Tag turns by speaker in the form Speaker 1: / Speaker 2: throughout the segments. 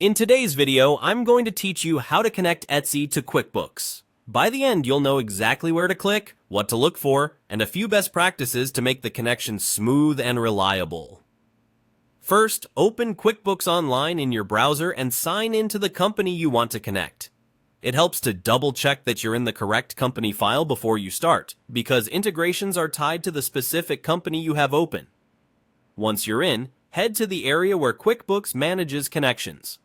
Speaker 1: In today's video, I'm going to teach you how to connect Etsy to QuickBooks. By the end, you'll know exactly where to click, what to look for, and a few best practices to make the connection smooth and reliable. First, open QuickBooks Online in your browser and sign into the company you want to connect. It helps to double-check that you're in the correct company file before you start, because integrations are tied to the specific company you have open. Once you're in, head to the area where QuickBooks manages connections.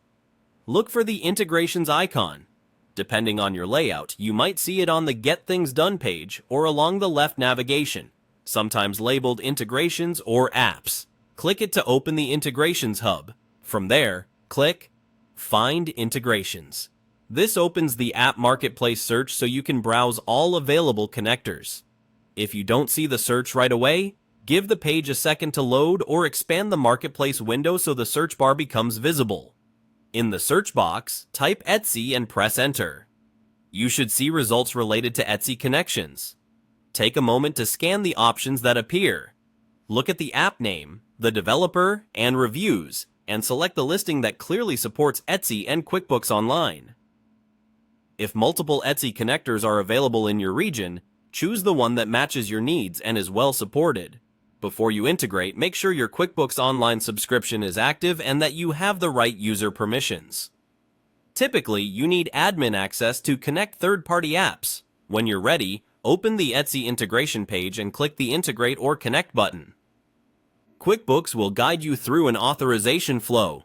Speaker 1: Look for the integrations icon. Depending on your layout, you might see it on the Get Things Done page or along the left navigation, sometimes labeled Integrations or Apps. Click it to open the Integrations hub. From there, click Find Integrations. This opens the App Marketplace search so you can browse all available connectors. If you don't see the search right away, give the page a second to load or expand the Marketplace window so the search bar becomes visible. In the search box, type Etsy and press Enter. You should see results related to Etsy connections. Take a moment to scan the options that appear. Look at the app name, the developer, and reviews, and select the listing that clearly supports Etsy and QuickBooks Online. If multiple Etsy connectors are available in your region, choose the one that matches your needs and is well supported. Before you integrate, make sure your QuickBooks Online subscription is active and that you have the right user permissions. Typically, you need admin access to connect third-party apps. When you're ready, open the Etsy integration page and click the Integrate or Connect button. QuickBooks will guide you through an authorization flow.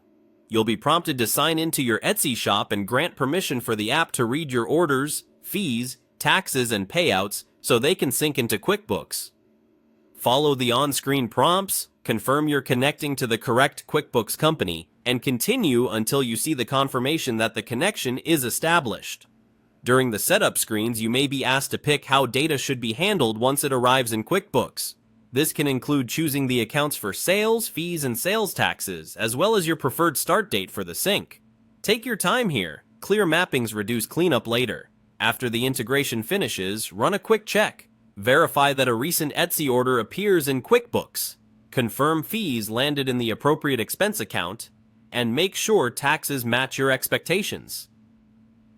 Speaker 1: You'll be prompted to sign into your Etsy shop and grant permission for the app to read your orders, fees, taxes, and payouts so they can sync into QuickBooks. Follow the on-screen prompts, confirm you're connecting to the correct QuickBooks company, and continue until you see the confirmation that the connection is established. During the setup screens, you may be asked to pick how data should be handled once it arrives in QuickBooks. This can include choosing the accounts for sales, fees, and sales taxes, as well as your preferred start date for the sync. Take your time here. Clear mappings reduce cleanup later. After the integration finishes, run a quick check. Verify that a recent Etsy order appears in QuickBooks. Confirm fees landed in the appropriate expense account, and make sure taxes match your expectations.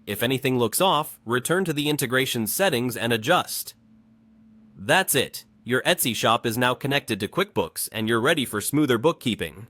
Speaker 1: If anything looks off, return to the integration settings and adjust. That's it. Your Etsy shop is now connected to QuickBooks, and you're ready for smoother bookkeeping.